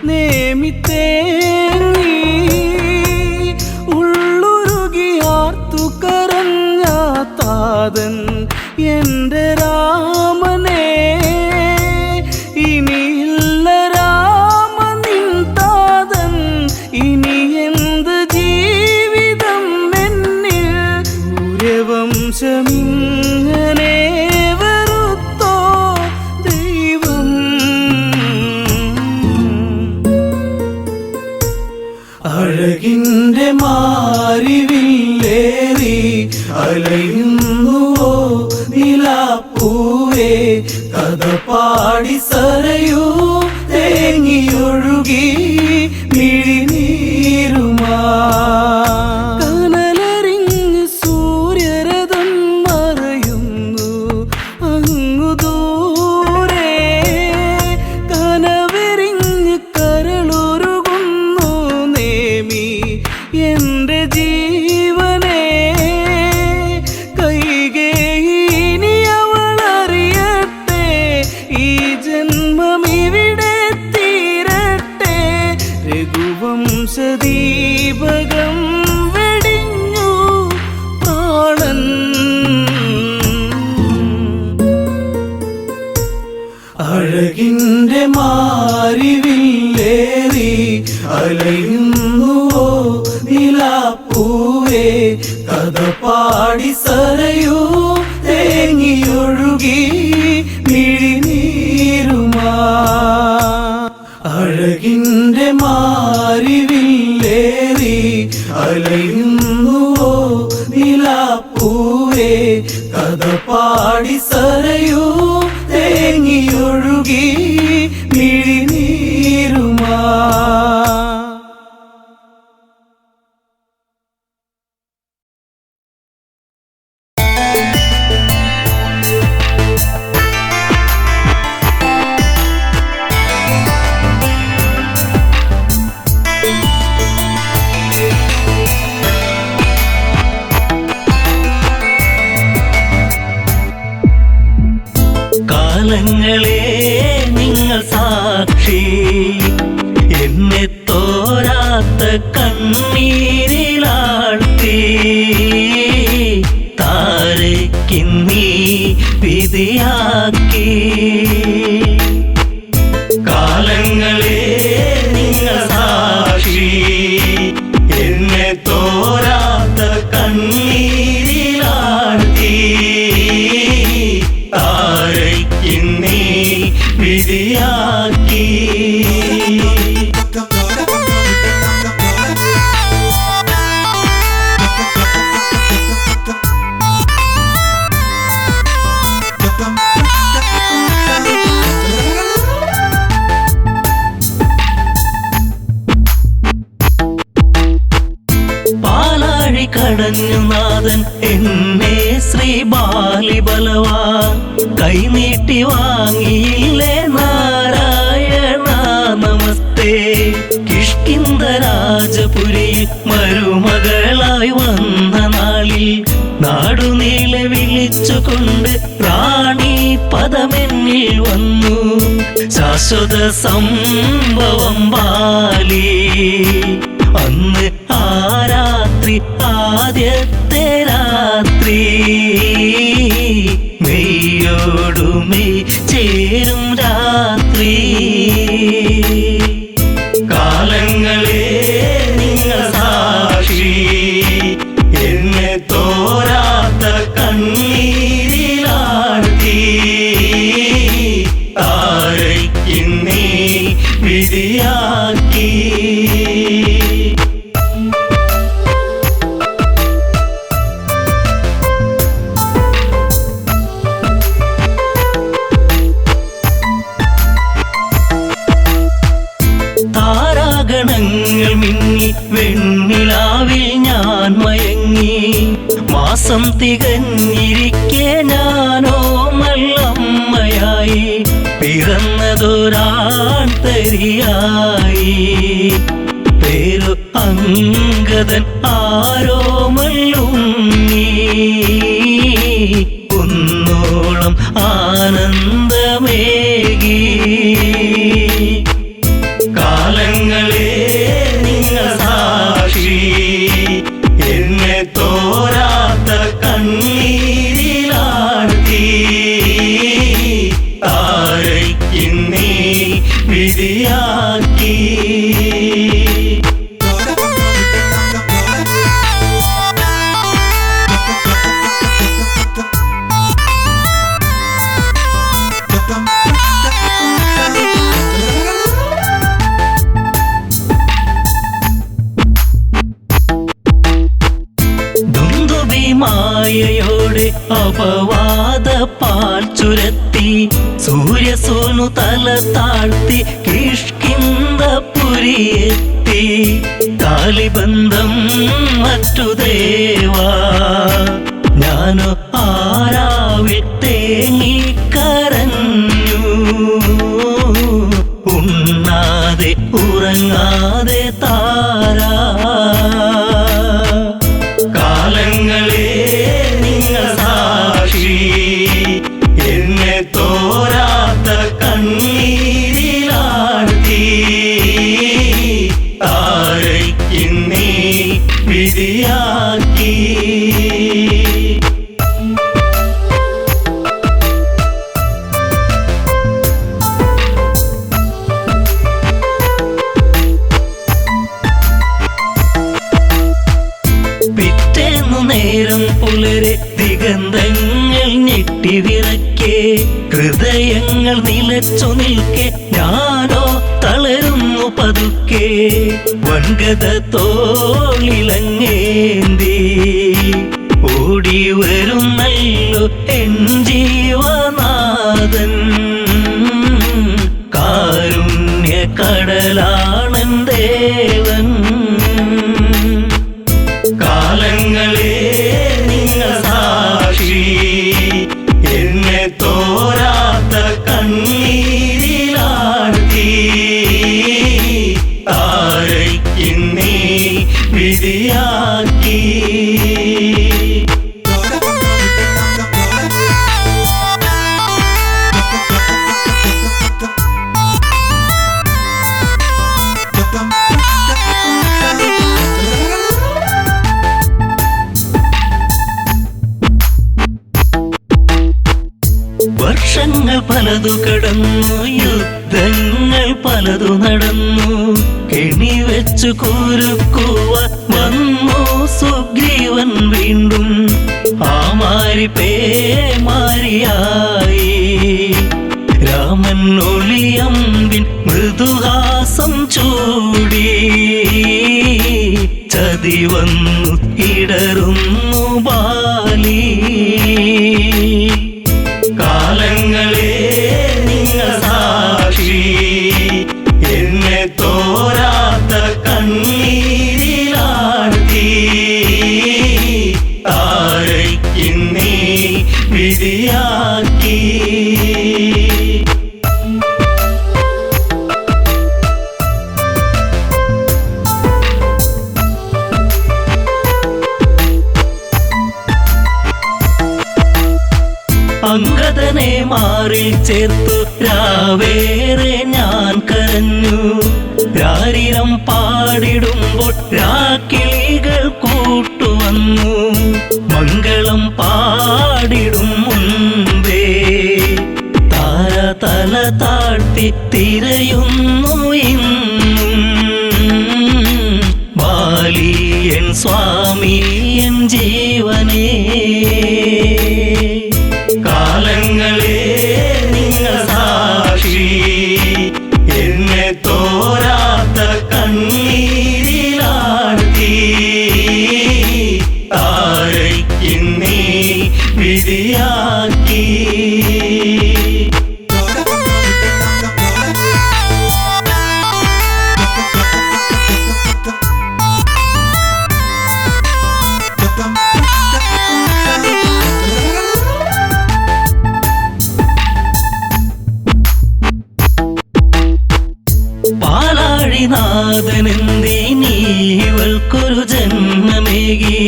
Speaker 2: നേമിത്തേങ്ങി ഉള്ളുരുകി ആർത്തു കരഞ്ഞ താതൻ എൻ്റെ രാമനെ ഇനിയില്ല രാമനിൻ താതൻ ഇനി എന്ത് ജീവിതം എന്നിൽ സൂര്യവംശമിങ്ങനെ വെറുത്തോ ദൈവം അഴകിൻ്റെ മാരിവില്ലേറി അലയുന്നുവോ നിലാപ്പൂവേ കഥ പാടി സരയൂ തേങ്ങിയൊഴുകി മിഴിനീരുമാ കനലറിഞ്ഞ് സൂര്യരഥം മറയുന്നു അങ്ങു ദൂരെ കനവെറിഞ്ഞ് കരളുരുകുന്നു നേമി എൻ്റെ ജീവനെ കൈകേയിനി അവളറിയട്ടെ ഈ ജന്മമിവിടെ തീരട്ടെ രഘുവംശദീപകം വെടിഞ്ഞു പ്രാണൻ അഴകിൻ്റെ മാരിവില്ലേറി അലയുന്നുവോ നിലാപ്പൂവേ കഥ പാടി സരയൂ തേങ്ങിയൊഴുകി മിഴിനീരുമാ അഴകിൻ്റെ മാരിവില്ലേറി അലയുന്നുവോ നിലാപ്പൂവേ കഥ പാടി സരയൂ തേങ്ങിയൊഴുകി മിഴിനീരുമാ
Speaker 1: കാലങ്ങളെ നിങ്ങൾ സാക്ഷി എന്നെ തോരാത്ത കണ്ണീരിലാഴ്ത്തി താരയ്ക്കിന്നീ വിധിയാക്കി കാലങ്ങളെ നിങ്ങൾ സാക്ഷി എന്നെ തോരാത്ത കണ്ണീരിലാഴ്ത്തി താരയ്ക്കിന്നീ വിധിയാക്കി പാലാഴി കടഞ്ഞു നാഥൻ എന്നെ ശ്രീ ബാലിബലവാ കൈനീട്ടി വാങ്ങിയില്ലേ നാരായണ നമസ്തേ കിഷ്കിന്ധ രാജപുരിയിൽ മരുമകളായി വന്ന നാളിൽ നാടുനീളെ വിളിച്ചുകൊണ്ട് റാണി പദമെന്നിൽ വന്നു ശാശ്വത സംഭവം ബാലി അന്ന് ആ രാത്രി ആദ്യത്തെ രാത്രി മെയ്യോടുമേ ചേരും രാത്രി കാലങ്ങളെ നിങ്ങൾ സാക്ഷി എന്നെ തോരാത്ത കണ്ണീരിലാഴ്ത്തി താരയ്ക്കിന്നീ വിധിയാക്കി താരാഗണങ്ങൾ മിന്നി വെണ്ണിലാവിൽ ഞാൻ മയങ്ങി മാസം തികഞ്ഞിരിക്കെ ഞാനോ നല്ലമ്മയായി പിറന്നതൊരാൺ തരിയായി
Speaker 3: പേരു അങ്കദൻ ആരോമല്ലുണ്ണി കുന്നോളം ആനന്ദമേകി കാലങ്ങളെ നിങ്ങൾ സാക്ഷി എന്നെ തോരാത്ത കണ്ണീരിലാഴ്ത്തി താരയ്ക്കിന്നീ വിധിയാക്കി മായയോടെ അപവാദ പാൽ ചുരത്തി സൂര്യസോനു തല താഴ്ത്തി കിഷ്കിന്ധപുരിയെത്തി കാലിബന്ധം മറ്റു ദേവാ ഞാനോ ആരാവിൽ തേങ്ങിക്കരഞ്ഞു ഉണ്ണാതെ ഉറങ്ങാതെ താരാ കാലങ്ങളെ നിങ്ങൾ സാക്ഷി എന്നെ തോരാത്ത കണ്ണീരിലാഴ്ത്തി താരയ്ക്കിന്നീ വിധിയാക്കി നേരം പുലരെ ദിഗന്ധങ്ങൾ ഞെട്ടിവിറക്കെ ഹൃദയങ്ങൾ നിലച്ചു നിൽക്കെ ഞാനോ തളരുന്നു പതുക്കെ വൻഗത തോളിലങ്ങേന്തി ഓടി വരുന്നല്ലോ എൻ ജീവനാഥൻ കാരുണ്യ കടലാണൻ ദേവൻ കാലങ്ങളെ നിങ്ങൾ സാക്ഷി എന്നെ തോരാത്ത കണ്ണീരിലാഴ്ത്തി താരയ്ക്കിന്നീ വിധിയാക്കി വർഷങ്ങൾ പലതു കടന്നു യുദ്ധങ്ങൾ പലതു നടന്നു കെണി വെച്ചു കുരുക്കുവാൻ വന്നു സുഗ്രീവൻ വീണ്ടും ആ മാരി പേമാരിയായി രാമൻ ഒളിയമ്പിൻ മൃദുഹാസം ചൂടി ചതി വന്നു ഇടറുന്നു ബാലി കാലങ്ങളെ നിങ്ങൾ സാക്ഷി എന്നെ തോരാത്ത കണ്ണീരിലാഴ്ത്തി താരയ്ക്കിന്നീ വിധിയാക്കി അങ്കദനെ മാറിൽ ചേർത്തു രാവേറെ ഞാൻ കരഞ്ഞു രാരിരം പാടിടുമ്പോൾ രാക്കിളികൾ കൂട്ടുവന്നു മംഗളം പാടിടും മുൻപേ താര തല താഴ്ത്തി തിരയുന്നു ഇന്നും ബാലിയൻ സ്വാമി എൻ ജീവനേ കാലങ്ങളെ നിങ്ങൾ സാക്ഷി എന്നെ തോരാത്ത കണ്ണീരിലാഴ്ത്തി താരയ്ക്കിന്നീ വിധിയാക്കി
Speaker 5: ജന്മമേകി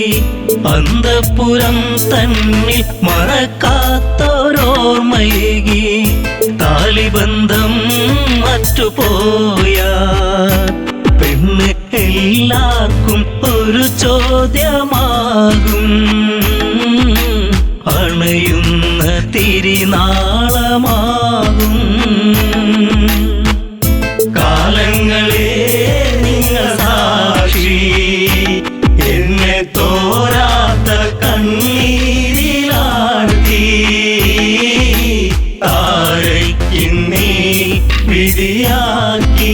Speaker 5: അന്തഃപുരം തന്നിൽ മറക്കാത്തൊരോർമ്മയേകി താലിബന്ധം മറ്റുപോയ പെണ്ണ് എല്ലാവർക്കും ഒരു ചോദ്യമാകും അണയുന്ന തിരിനാളമാകും കാലങ്ങളെ നിങ്ങൾ സാക്ഷി എന്നെ തോരാത്ത കണ്ണീരിലാഴ്ത്തി താരയ്ക്കിന്നീ വിധിയാക്കി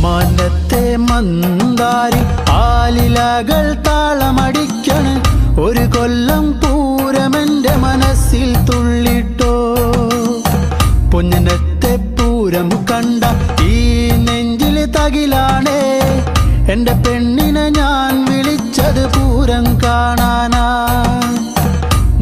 Speaker 6: മാനത്തെ മന്ദാരി ആലിലകൾ താളമടിക്കണ് ഒരു കൊല്ലം പൂരമെന്റെ മനസ്സിൽ തുള്ളിട്ടോ പൊന്നനത്തെ പൂരം കണ്ട ഈ നെഞ്ചിൽ തകിലാണേ എന്റെ പെണ്ണിനെ ഞാൻ വിളിച്ചത് പൂരം കാണാനാ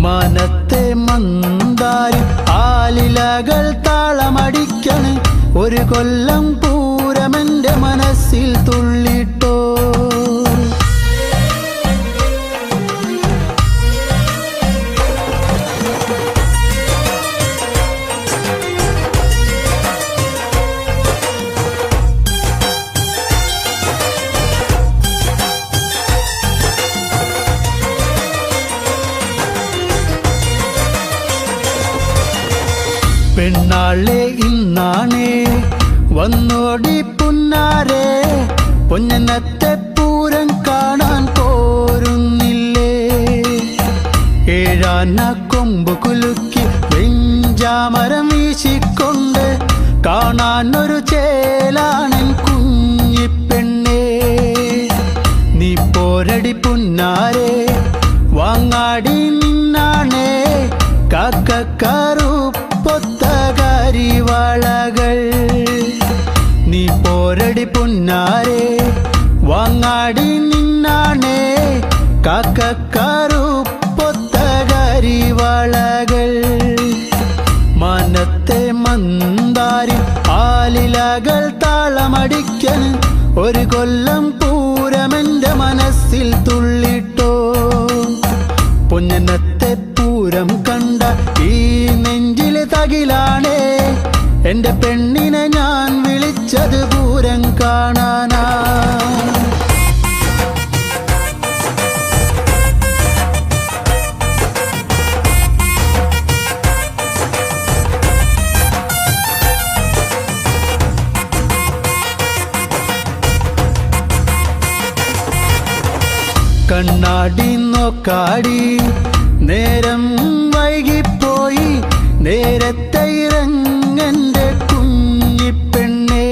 Speaker 6: മാനത്തെ മന്ദാരി ആലിലകൾ താളമടിക്കണ് ഒരു കൊല്ലം പൂരമെന്റെ മനസ്സിൽ തുള്ളിട്ടോ പെണ്ണാളെ ഇന്നാണേ വന്നോടി പുന്നാരെ പൊന്നനത്തെ പൂരം കാണാൻ പോരുന്നില്ലേ ഏഴാന കൊമ്പ് കുലുക്കി വെഞ്ചാമരം വീശിക്കൊണ്ട് കാണാനൊരു ചേലാണൻ കുഞ്ഞിപ്പെണ്ണേ നീ പോരടി പുന്നാരെ വാങ്ങാടി നിന്നാണേ കാക്കക്കാറുപ്പൊത്ത കരിവാളകൾ നീ പോരടി പുന്നാരെ വാങ്ങാടി നിന്നാണേ കാക്കക്കാറുപ്പൊത്ത കരിവാളകൾ മാനത്തെ മന്ദാരി ആലിലകൾ താളമടിക്കന് ഒരു കൊല്ലം പൂരമെന്റെ മനസ്സിൽ തുള്ളിട്ടോ പൊന്നനത്തെ പൂരം കണ്ട ഈ നെഞ്ചിലെ തകിലാണേ എന്റെ പെണ്ണിനെ ഞാൻ വിളിച്ചത് പൂരം കാണാനാ കണ്ണാടി നോക്കാടി നേരം വൈകിപ്പോയി നേരത്തെ ഇറങ്ങന്റെ കുഞ്ഞിപ്പെണ്ണേ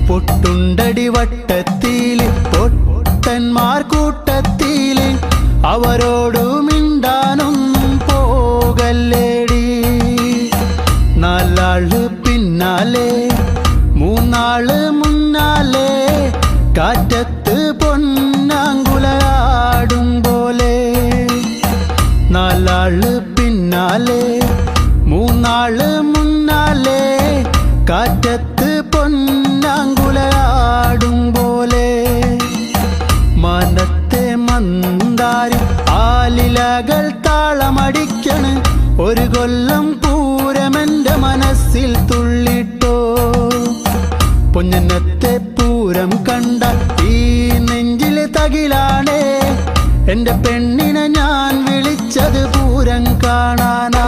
Speaker 6: പൊട്ടുണ്ടടി വട്ടത്തിൽ പൊട്ടന്മാർ കൂട്ടത്തിൽ അവരോടു മിണ്ടാനൊന്നും പോകല്ലേടി നാലാള് പിന്നാലെ മൂന്നാള് മുന്നാലെ കാറ്റത്ത് പൊന്നാങ്കുലയാടും പോലെ നാലാള് പിന്നാലെ മൂന്നാള് മുന്നാലെ കാറ്റത്ത് പൊന്നാങ്കുലയാടും പോലെ മാനത്തെ മന്ദാരി ആലിലകൾ താളമടിക്കണ് ഒരു കൊല്ലം പൂരമെന്റെ മനസ്സിൽ തുള്ളിട്ടോ പൊന്നനത്തെ പൂരം കണ്ട ഈ നെഞ്ചിലെ തകിലാണേ എന്റെ പെണ്ണിനെ ഞാൻ വിളിച്ചത് പൂരം കാണാനാ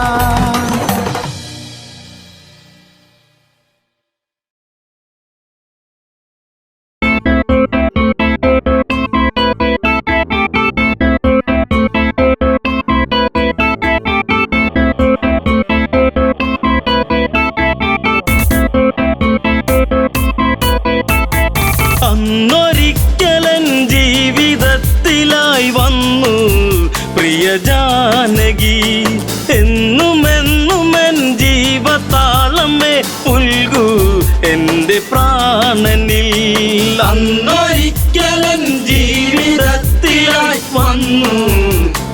Speaker 5: അന്നൊരിക്കലൻ ജീവിതത്തിലായി വന്നു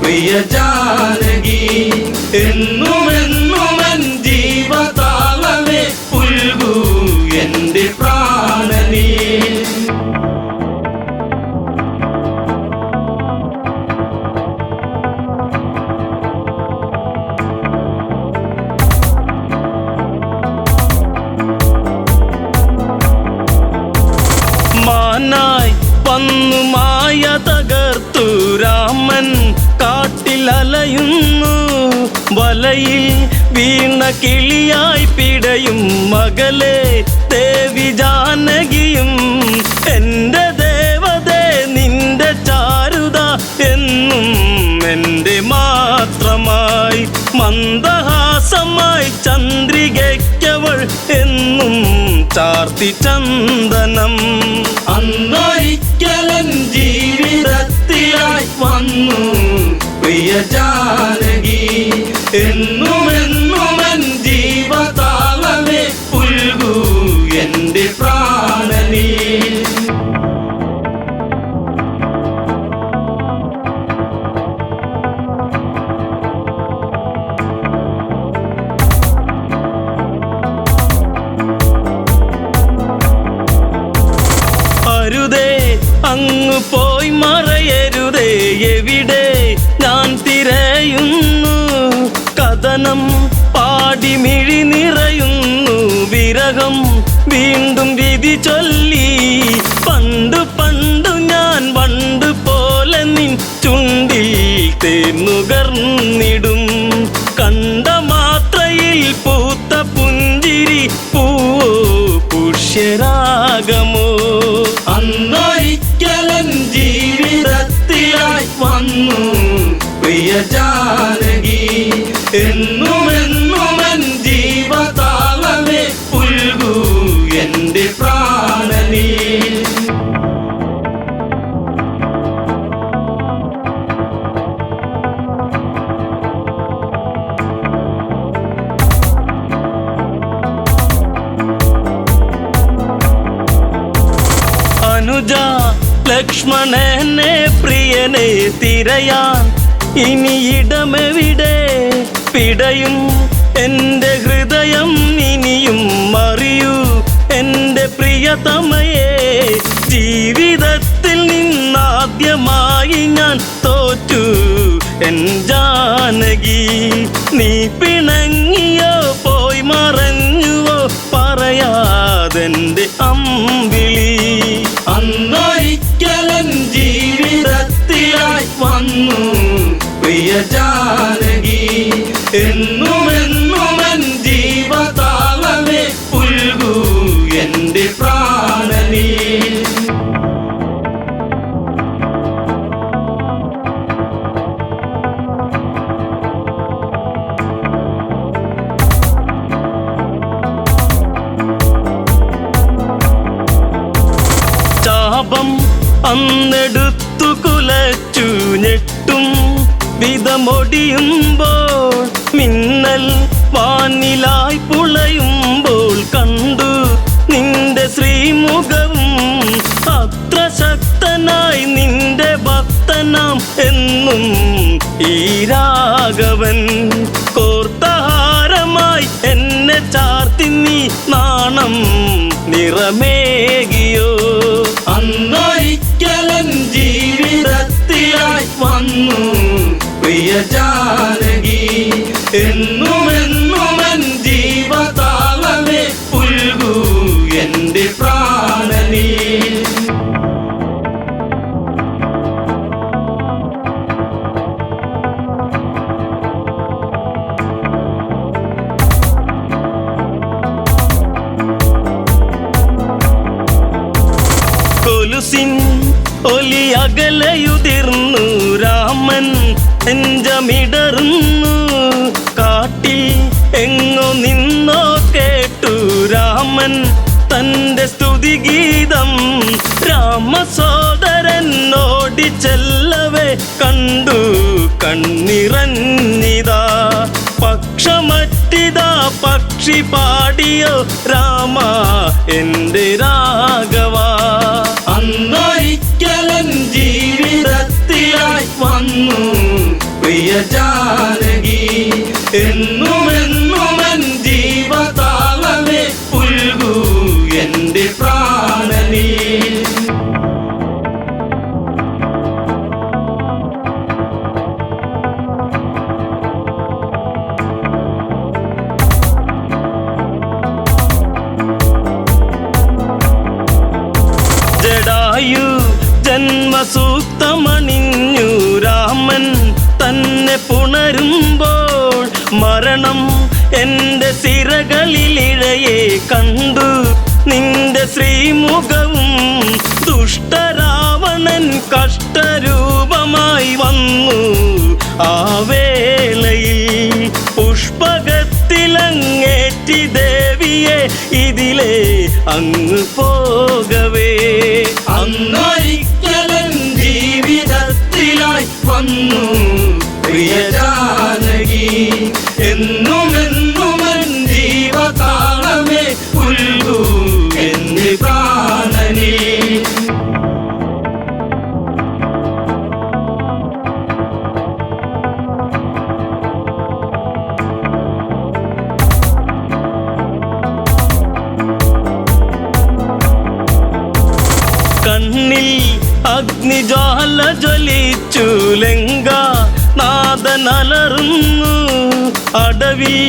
Speaker 5: പ്രിയ ജാനകി. എന്നുമെന്നുമൻ ജീവതാളമേ പുൽകൂ എന്റെ പ്രാണനീ. മാനായി വന്നു മായ തകർത്തു രാമൻ കാട്ടിലലയുന്നു. വലയിൽ വീണ കിളിയായി പിടയും മകളെ ദേവി ജാനകിയും. എന്റെ ദേവതേ നിന്റെ ചാരുത എന്നും എന്റെ മാത്രമായി. മന്ദഹാസമായി ചന്ദ്രികയ്ക്കവൾ എന്നും ചാർത്തി ചന്ദനം. അന്നൊരിക്കലൻ ജീവിതത്തിലായി വന്നു പ്രിയ ജാനകി. എന്നുമെന്നുമൻ ജീവതാളമേ പുൽകൂ എന്റെ പ്രാണനീ. അരുതേ അങ്ങ് പോയി മറയരുതേ, എവിടെ ഞാൻ തിരയുന്നു. കഥനം പാടി മിഴി നിറയുന്നു, വിരഹം വീണ്ടും വിധി ചൊല്ലി. പണ്ടു പണ്ടു ഞാൻ വണ്ട് പോലെ നിൻ ചുണ്ടിൽ തേന്നുകർന്നിടും. കണ്ട മാത്രയിൽ പൂത്ത പുഞ്ചിരി പൂവോ പുഷ്യരാഗമോ. അന്നൊരിക്കലൻ ജീവിതത്തിലായി വന്നു പ്രിയ ജാനകി. എന്നുമെന്നുമൻ ജീവതാളമേ പുൽകൂ എന്റെ പ്രാണനീ. അനുജ ലക്ഷ്മണനെ പ്രിയനെ തിരയാൻ ഇനി ഇടമെവിടെ. പിടയും എൻ്റെ ഹൃദയം ഇനിയും അറിയൂ എൻ്റെ പ്രിയതമയെ. ജീവിതത്തിൽ നിന്നാദ്യമായി ഞാൻ തോറ്റു എൻ ജാനകി. നീ പിണങ്ങിയോ പോയി മറഞ്ഞുവോ പറയാതെൻ്റെ അമ്പിളി. അന്നൊരിക്കലൻ ജീവിതത്തിലായി വന്നു പ്രിയ ജാനകി. എന്നുമെന്നുമൻ ജീവതാളമേ പുൽകൂ എന്റെ പ്രാണനീ. ചാപം അന്നെടുത്തു കുലച്ചു ഞെട്ടും വിധമൊടിയുമ്പോൾ. മിന്നൽ വാനിലായി പുളയുമ്പോൾ കണ്ടു നിന്റെ ശ്രീമുഖവും. അത്ര ശക്തനായി നിന്റെ ഭക്തനാം എന്നും ഈ രാഘവൻ. കോർത്തഹാരമായി എന്നെ ചാർത്തി നീ നാണം നിറമേകിയോ. അന്നൊരിക്കലൻ ജീവിതത്തിലായി വന്നു പ്രിയ ജാനകി. എന്നുമെന്നുമൻ ജീവതാളമേ പുൽകൂ എന്റെ പ്രാണനീ. കൊലുസിൻ ഒലി അകലയുതിർന്നു രാമൻ നെഞ്ചമിടറുന്നു. കാട്ടിൽ എങ്ങോ നിന്നോ കേട്ടു രാമൻ തന്റെ സ്തുതിഗീതം. രാമസോദരൻ ഓടിച്ചെല്ലവേ കണ്ടു കണ്ണിറഞ്ഞിതാ. പക്ഷമറ്റിതാ പക്ഷി പാടിയോ രാമ എന്റെ രാഘവ. ജാനകി എന്നുമെന്നുമെൻ ജീവതാളമേ പുൽകൂ എന്റെ പ്രാണനീ. ജടായു ജന്മസൂക്തമണിഞ്ഞു രാമൻ തന്നെ പുണരുമ്പോൾ മരണം എൻ്റെ സിരകളിലിഴയെ കണ്ടു നിന്റെ ശ്രീമുഖവും ദുഷ്ടരാവണൻ കഷ്ടരൂപമായി വന്നു ആ വേളയിൽ പുഷ്പകത്തിലങ്ങേറ്റി ദേവിയെ ഇതിലെ അങ്ങ് പോകവേ അന്നൊരിക്കലൻ ജീവിതത്തിലായി വന്നു പ്രിയ ജാനകി എന്നുമെന്നുമെൻ ജീവതാളമേ പുൽകൂ എന്റെ പ്രാണനീ. കണ്ണിൽ അഗ്നിജ്വാല ജ്വലിച്ചു ലങ്ക നാദനലറുന്നു അടവിൽ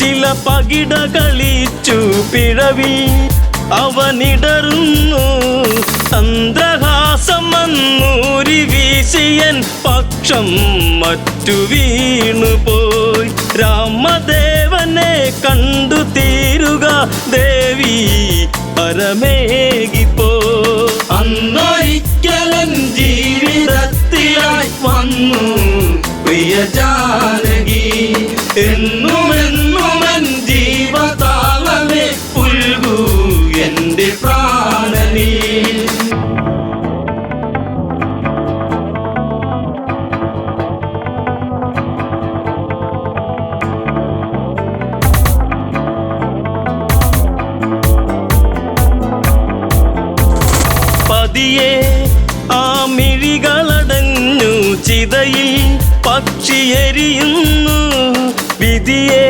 Speaker 5: ചില പകിട കളിച്ചു പിഴവിൽ അവനിടറുന്നു ചന്ദ്രഹാസം മന്നൂരി വീശിയൻ പക്ഷം മറ്റു വീണുപോയി രാമദേവനെ കണ്ടു തീരുക ദേവി പരമേകിപ്പോ അന്നൊരിക്കലൻ ജീവിതത്തിലായി വന്നു പ്രിയ ജാനകി എന്നുമെന്നുമെൻ ജീവതാളമേ പുൽകൂ എന്റെ പ്രാണനീ. പതിയെ ആ മിഴികളടഞ്ഞു ചിതയിൽ പക്ഷിയെരിയുന്നു വിധിയെ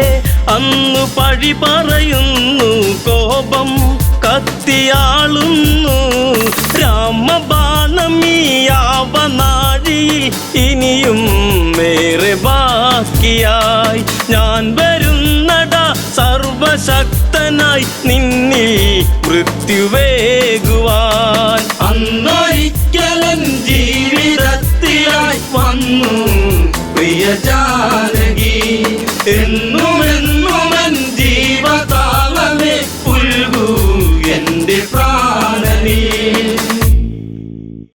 Speaker 5: അന്നു പഴി പറയുന്നു കോപം കത്തിയാളുന്നു രാമബാണമീയാവനാഴിയിൽ ഇനിയും ഏറെ ബാക്കിയായി ഞാൻ വരുന്നടാ സർവശക്തനായി നിന്നിൽ മൃത്യുവേകുവാൻ അന്നൊരിക്കലൻ ജീവിതത്തിലായി വന്നു പ്രിയ ജാനകി